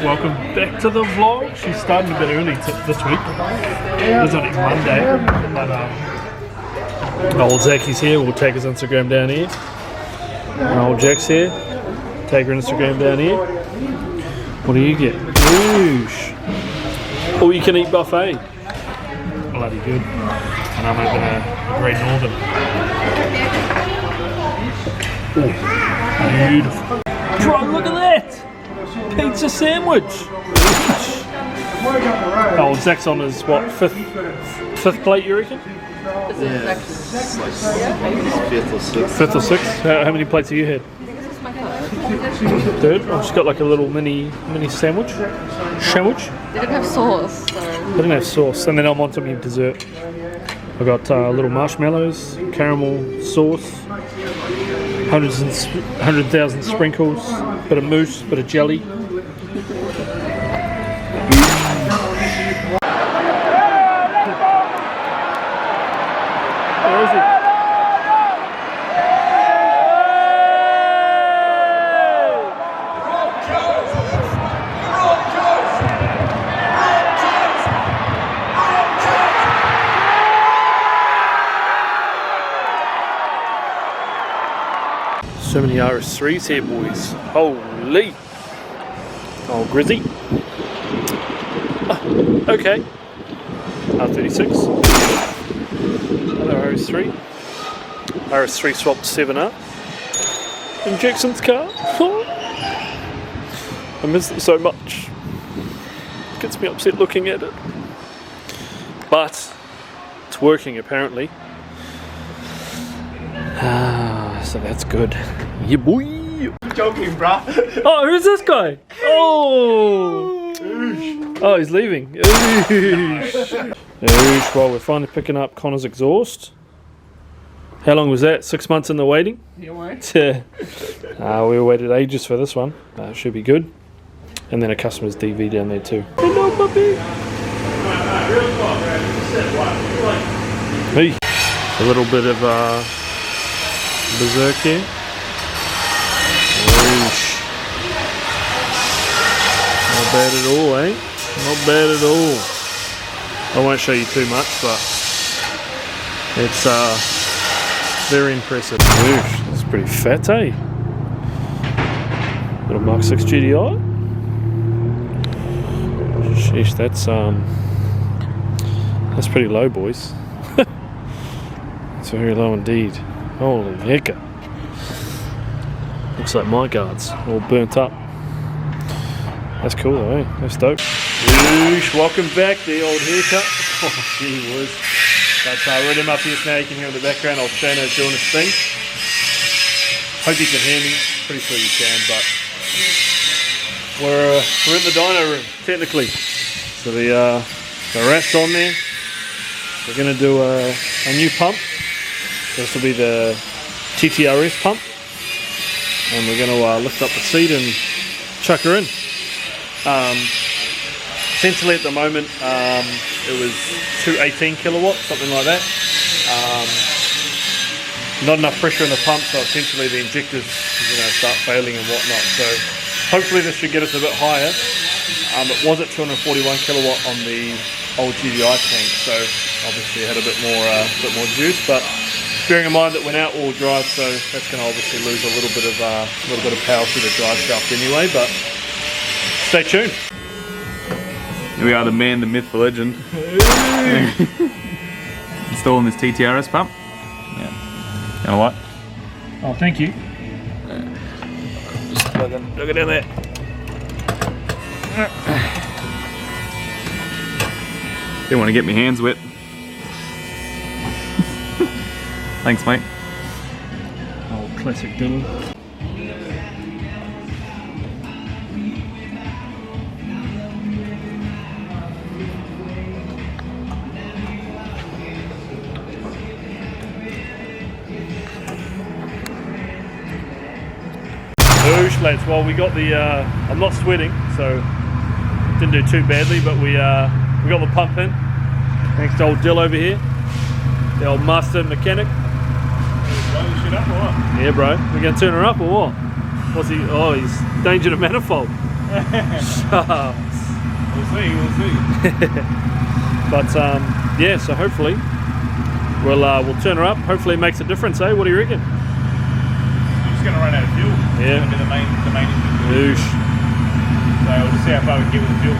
welcome back to the vlog. She's starting a bit early this week. It's only Monday, but old Zacky's here. We'll take his Instagram down here. And old Jack's here. Take her Instagram down here. What do you get? Whoosh! All you can eat buffet. Bloody good. And I'm having a Great Northern. Ooh, beautiful. Bro, look at that! Pizza sandwich! Oh, Zach's on his, what, fifth plate, you reckon? Yeah, it's like fifth or sixth. Fifth or sixth? How many plates have you had? Third? Oh, she's got like a little mini sandwich. Sandwich? They didn't have sauce. So. They didn't have sauce. And then I'm on to my dessert. I got little marshmallows, caramel sauce, 100,000 sprinkles, bit of mousse, bit of jelly. Where is he? So many RS3s here, boys. Holy! Oh, Grizzy. Oh, okay. R36. Another RS3. RS3 swapped 7R. In Jackson's car. I miss it so much. It gets me upset looking at it. But it's working apparently. So that's good. Yeah, boy. Joking, bruh. Oh, who's this guy? Oh, oh, he's leaving. Well, we're finally picking up Connor's exhaust. How long was that? 6 months in the waiting? Yeah, mate. We waited ages for this one. Should be good. And then a customer's DV down there too. Hello, puppy. Hey, a little bit of berserk here. Whoosh. Not bad at all, eh? Not bad at all. I won't show you too much, but it's very impressive. Whoosh. It's pretty fat, eh? Little Mark 6 GTI. Sheesh, that's pretty low, boys. It's very low indeed. Holy hecka. Looks like my guards all burnt up. That's cool though, eh? That's dope. Whoosh, welcome back, the old haircut. Oh, gee whiz. But read him up here now, you can hear in the background. I'll show you doing his thing. Hope you can hear me. Pretty sure you can, but we're in the dyno room, technically. So the rat's on there. We're going to do a new pump. This will be the TTRS pump, and we're going to lift up the seat and chuck her in. Essentially at the moment it was 218 kilowatts, something like that. Not enough pressure in the pump, so essentially the injectors start failing and whatnot. So hopefully this should get us a bit higher. It was at 241 kilowatt on the old GTI tank, so obviously it had a bit more juice, but bearing in mind that we're now all drive, so that's going to obviously lose a little bit of power through the drive shaft anyway. But stay tuned. Here we are, the man, the myth, the legend. Installing this TTRS pump. Yeah. You know what? Oh, thank you. Just plug it down there. Didn't want to get my hands wet. Thanks, mate. Oh, classic Dylan. Whoosh, lads. Well, we got the. I'm not sweating, so didn't do too badly, but we got the pump in. Thanks to old Dill over here, the old master mechanic. Shit up or what? Yeah, bro. We're gonna turn her up or what? What's he? Oh, he's danger to manifold. Oh, We'll see. But yeah, so hopefully we'll turn her up. Hopefully it makes a difference, eh? What do you reckon? We're just going to run out of fuel. Yeah. It's going to be the main issue. Oosh. So we'll just see how far we can get with the fuel.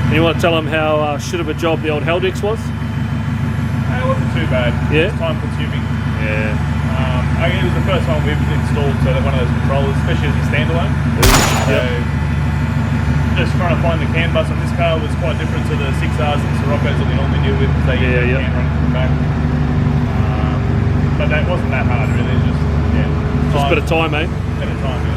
You want to tell them how shit of a job the old Haldex was? It wasn't too bad. Yeah? It's time consuming. Yeah. It was the first one we've installed one of those controllers, especially as a standalone. So just trying to find the CAN bus on this car was quite different to the 6Rs and Siroccos that we normally deal with, because they use the CAN running from the back. But that wasn't that hard really, it was just Just a bit of time, eh? bit of time, yeah.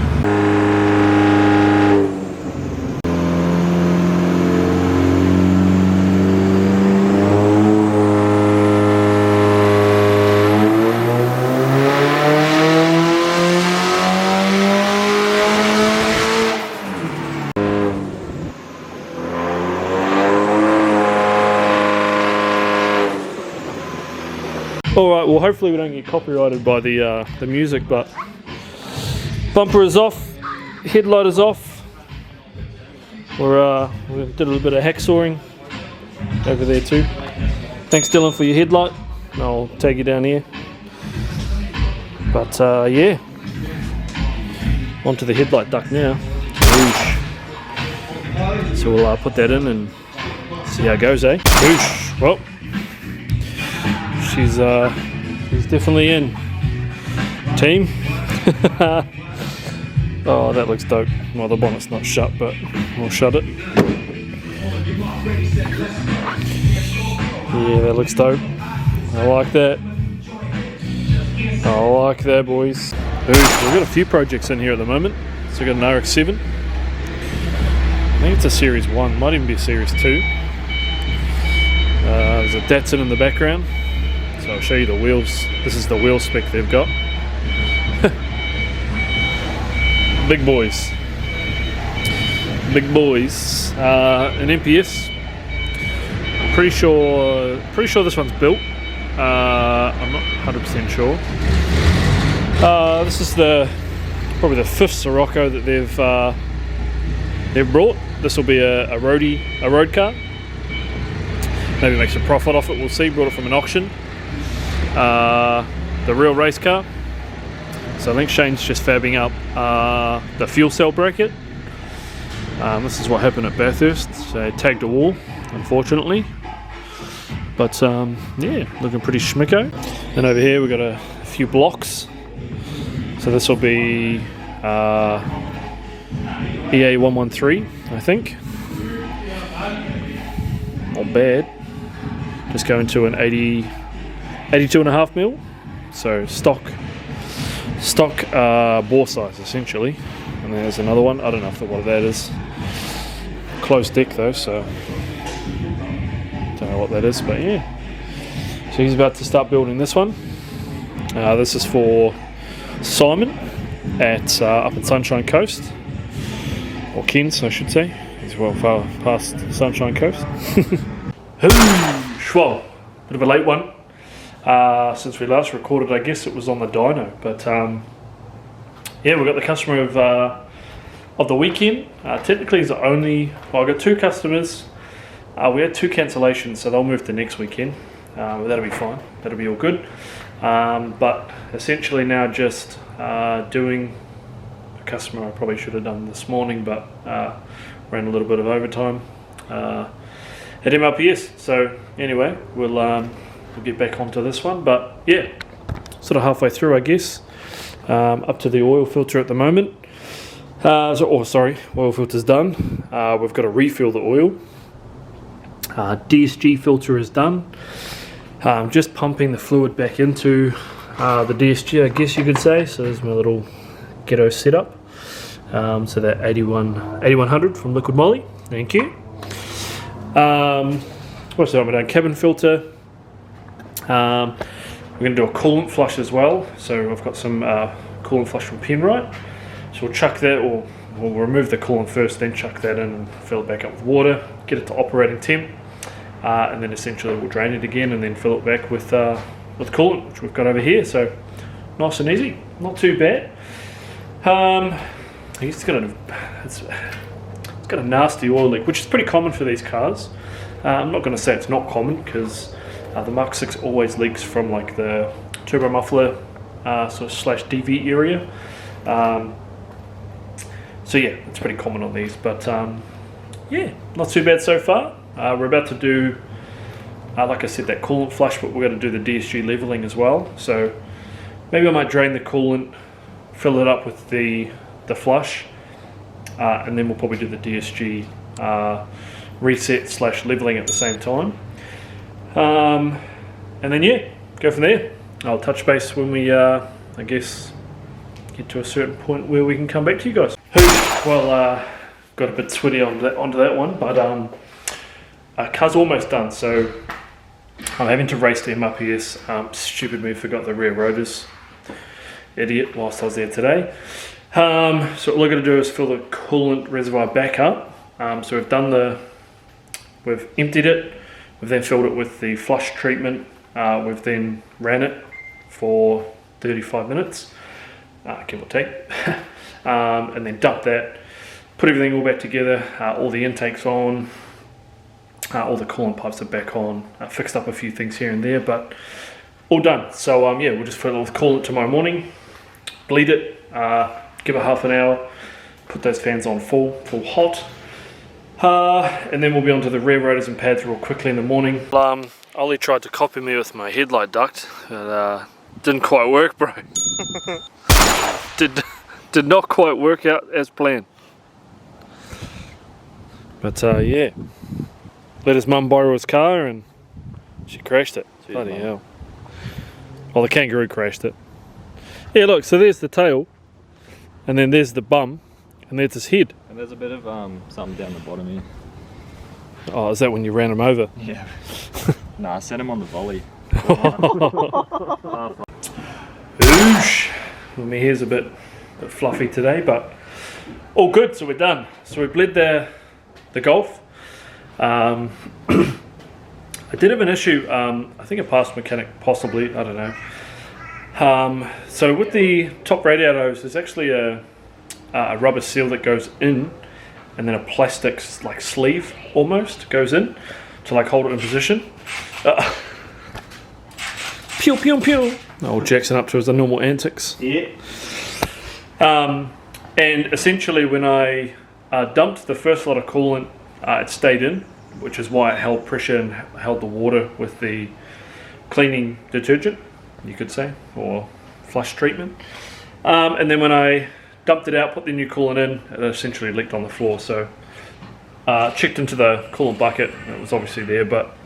Alright, well hopefully we don't get copyrighted by the music, but bumper is off, headlight is off. We did a little bit of hacksawing over there too. Thanks Dylan for your headlight. I'll take you down here. But yeah, onto the headlight duct now. Oosh. So we'll put that in and see how it goes, eh? Oosh. Well, she's definitely in. Team. Oh, that looks dope. Well, the bonnet's not shut, but we'll shut it. Yeah, that looks dope. I like that. I like that, boys. Ooh, we've got a few projects in here at the moment. So we've got an RX-7. I think it's a Series 1, might even be a Series 2. There's a Datsun in the background. So I'll show you the wheels. This is the wheel spec they've got. Big boys. Big boys. An MPS. I'm pretty sure this one's built. I'm not 100% sure. This is probably the 5th Sirocco that they've brought. This will be a road car. Maybe make some profit off it. We'll see. Brought it from an auction. The real race car. So I think Shane's just fabbing up the fuel cell bracket. This is what happened at Bathurst. So I tagged a wall, unfortunately. But yeah, looking pretty schmicko. And over here we've got a few blocks. So this will be EA113, I think. Not bad. Just going to an 82.5 mil. So stock bore size essentially. And there's another one. I don't know what that is. Closed deck though, so don't know what that is, but yeah. So he's about to start building this one. This is for Simon at up at Sunshine Coast, or Kens, I should say. He's well far past Sunshine Coast. Well, bit of a late one. Since we last recorded, I guess it was on the dyno, but yeah, we've got the customer of the weekend. Technically, it's only, well, I've got 2 customers. We had 2 cancellations, so they'll move to next weekend. That'll be fine. That'll be all good. But essentially now just doing a customer I probably should have done this morning, but ran a little bit of overtime at MLPS. So anyway, we'll get back onto this one. But yeah, sort of halfway through, I guess. Up to the oil filter at the moment. Oil filter's done. We've got to refill the oil. DSG filter is done. Just pumping the fluid back into the DSG, I guess you could say. So there's my little ghetto setup. So that 8100 from Liquid Moly. Thank you. What's that? I'm doing cabin filter. We're going to do a coolant flush as well. So I've got some coolant flush from Penrite. So we'll chuck that, or we'll remove the coolant first, then chuck that in and fill it back up with water, get it to operating temp, and then essentially we'll drain it again and then fill it back with coolant, which we've got over here. So nice and easy, not too bad. it's got a nasty oil leak, which is pretty common for these cars. I'm not going to say it's not common, because the Mark 6 always leaks from like the turbo muffler sort of slash DV area. So yeah, it's pretty common on these, but yeah, not too bad so far. We're about to do, like I said, that coolant flush, but we're going to do the DSG leveling as well. So maybe I might drain the coolant, fill it up with the flush, and then we'll probably do the DSG reset slash leveling at the same time. And then yeah, go from there. I'll touch base when we, I guess, get to a certain point where we can come back to you guys. Well, got a bit sweaty onto that one, but car's almost done, so I'm having to race the MRPS. Stupid me, forgot the rear rotors. Idiot, whilst I was there today. So all I'm going to do is fill the coolant reservoir back up. So we've emptied it, we've then filled it with the flush treatment, we've then ran it for 35 minutes, give or take, and then dumped that, put everything all back together, all the intakes on, all the coolant pipes are back on, fixed up a few things here and there, but all done. So yeah, we'll just fill it with coolant tomorrow morning, bleed it, give it half an hour, put those fans on full hot, and then we'll be onto the rear rotors and pads real quickly in the morning. Ollie tried to copy me with my headlight duct, but didn't quite work, bro. did not quite work out as planned. But yeah, let his mum borrow his car and she crashed it. Bloody hell. Well, the kangaroo crashed it. Yeah, look, so there's the tail, and then there's the bum, and there's his head. And there's a bit of something down the bottom here. Oh, is that when you ran him over? Yeah. Nah, I sent him on the volley. Oosh. Well, my hair's a bit fluffy today, but all good, so we're done. So we bled the Golf. I did have an issue, I think a past mechanic possibly, I don't know. So with the top radiator hose, there's actually a rubber seal that goes in, and then a plastic like sleeve almost goes in to like hold it in position. Pew pew pew. Old Jackson up to his normal antics. Yeah. And essentially when I dumped the first lot of coolant, it stayed in, which is why it held pressure and held the water with the cleaning detergent, you could say, or flush treatment. And then when I dumped it out, put the new coolant in, it essentially leaked on the floor. So checked into the coolant bucket, and it was obviously there, but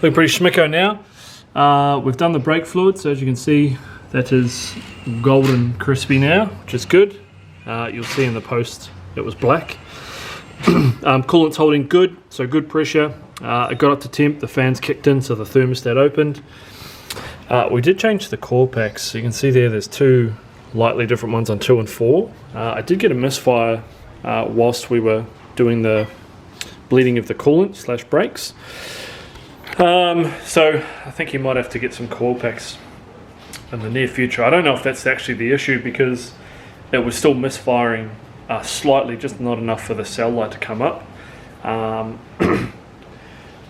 looking pretty schmicko now. We've done the brake fluid, so as you can see, that is golden crispy now, which is good. You'll see in the post it was black. Coolant's holding good, so good pressure. It got up to temp, the fans kicked in, so the thermostat opened. We did change the core packs, so you can see there's two lightly different ones on 2 and 4. I did get a misfire whilst we were doing the bleeding of the coolant slash brakes. So I think you might have to get some core packs in the near future. I don't know if that's actually the issue, because it was still misfiring slightly, just not enough for the cell light to come up.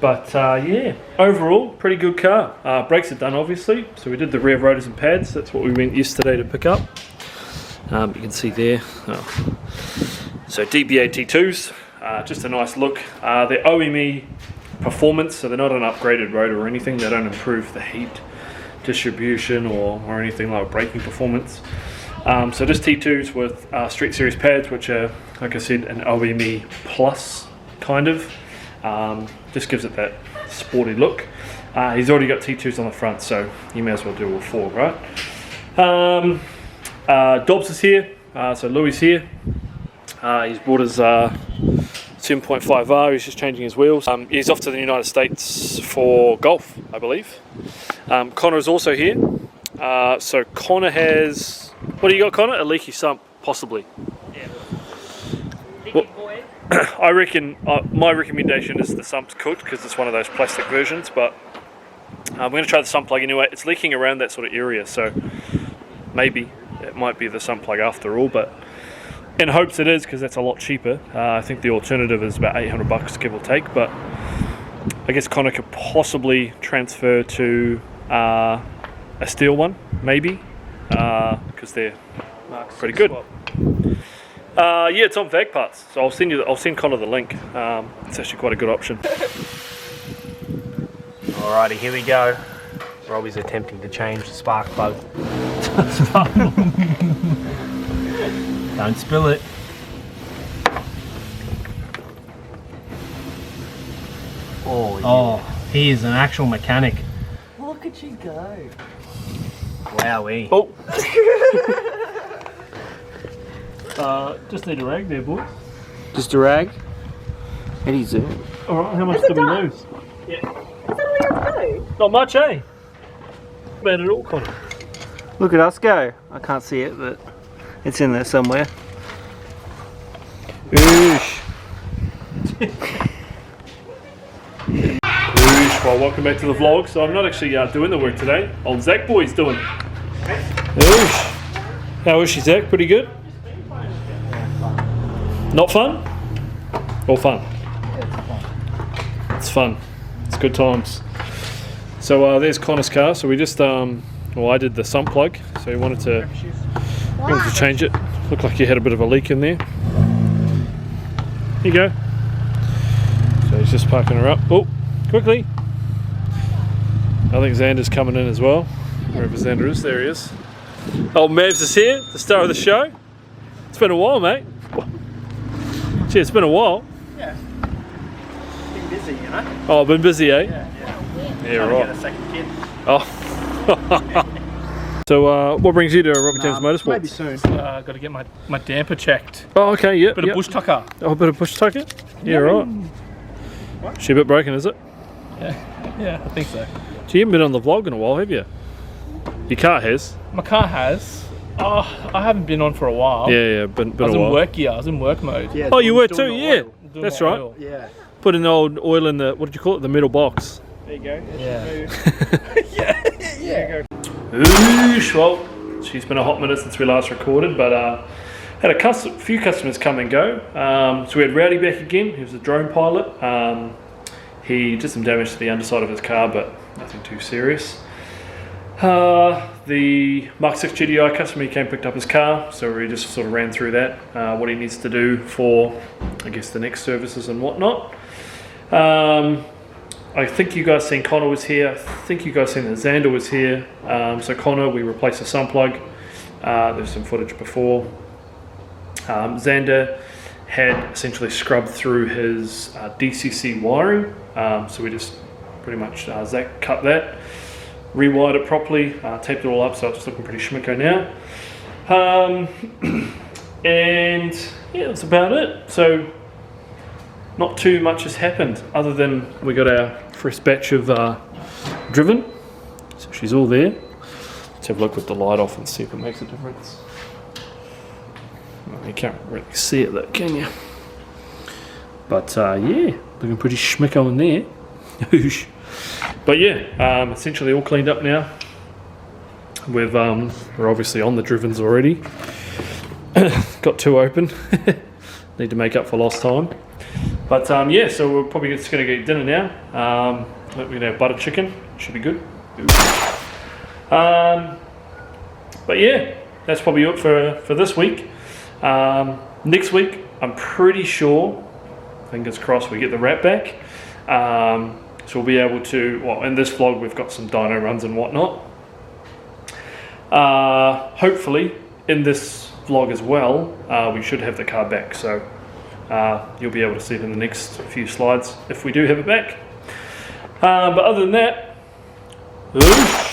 But yeah, overall, pretty good car. Brakes are done, obviously, so we did the rear rotors and pads. That's what we went yesterday to pick up. You can see there. Oh. So DBA T2s, just a nice look. They're OME performance, so they're not an upgraded rotor or anything. They don't improve the heat distribution or anything like braking performance. So just T2s with Street Series pads, which are, like I said, an OME plus kind of. Just gives it that sporty look. He's already got T2s on the front, so you may as well do all 4, right? Dobbs is here, so Louis here. He's brought his 7.5R, he's just changing his wheels. He's off to the United States for golf, I believe. Connor is also here. So Connor has, what do you got, Connor? A leaky sump, possibly. Yeah. Well, I reckon my recommendation is the sump's cooked, because it's one of those plastic versions, but I'm going to try the sump plug anyway. It's leaking around that sort of area, so maybe it might be the sump plug after all, but in hopes it is, because that's a lot cheaper. I think the alternative is about $800 give or take, but I guess Connor could possibly transfer to a steel one, maybe, because they're pretty good. Yeah, it's on VAG parts, so I'll send Connor the link. It's actually quite a good option. Alrighty, here we go. Robbie's attempting to change the spark plug. Don't spill it. Oh, yeah. Oh, he is an actual mechanic. Look at you go. Wowee. Oh. Just need a rag there, boys. Just a rag? Eddie zoom. Alright, how much did we lose? Is that all you have to do? Not much, eh? Bad at all, Connor. Look at us go. I can't see it, but it's in there somewhere. Oosh. Well, welcome back to the vlog. So I'm not actually doing the work today. Old Zach boy's doing it. Oosh. How is she, Zach? Pretty good? Not fun? Or fun? It's fun. It's good times. So there's Connor's car. So we just, well, I did the sump plug. So he wanted to change it. Looked like he had a bit of a leak in there. Here you go. So he's just parking her up. Oh, quickly. I think Xander's coming in as well. Wherever Xander is, there he is. Old Mavs is here, the star of the show. It's been a while, mate. Gee, it's been a while. Yeah. Been busy, you know? Oh, been busy, eh? Yeah, right. Get a second kid. Oh. So, what brings you to Robbie Thames Motorsports? Maybe soon. Got to get my damper checked. Oh, okay, yeah. Bit of bush tucker. Oh, a bit of bush tucker? Yeah, right. What? She a bit broken, is it? Yeah, I think so. Gee, you haven't been on the vlog in a while, have you? Your car has. My car has. Oh, I haven't been on for a while. Yeah, been I was a in while. work gear. I was in work mode. Yeah, Oh, you were too, doing the yeah. oil. Doing That's my right. oil. Yeah. Put an old oil in the, what did you call it? The middle box. There you go. Yeah. Yeah. Oosh, well, she's been a hot minute since we last recorded, but had a few customers come and go. So we had Rowdy back again. He was a drone pilot. He did some damage to the underside of his car, but nothing too serious. The MK6 GTI customer, he came and picked up his car, so we just sort of ran through that, what he needs to do for, I guess, the next services and whatnot. I think you guys seen Connor was here. I think you guys seen that Xander was here. So Connor, we replaced the sun plug. There's some footage before. Xander had essentially scrubbed through his DCC wiring. So we just pretty much, Zach cut that, rewired it properly, taped it all up, so it's looking pretty schmicko now. And yeah, that's about it. So not too much has happened other than we got our first batch of driven. So she's all there. Let's have a look with the light off and see if it makes a difference. Well, you can't really see it though, can you? But yeah, looking pretty schmicko in there. But yeah, essentially all cleaned up now. We're obviously on the drivens already. Got two open. Need to make up for lost time. But yeah, so we're probably just going to get dinner now. We're going to have butter chicken. Should be good. But yeah, that's probably it for this week. Next week, I'm pretty sure, fingers crossed, we get the wrap back. So we'll be able to, well, in this vlog we've got some dyno runs and whatnot. Hopefully in this vlog as well, we should have the car back, so you'll be able to see it in the next few slides if we do have it back. But other than that, oosh.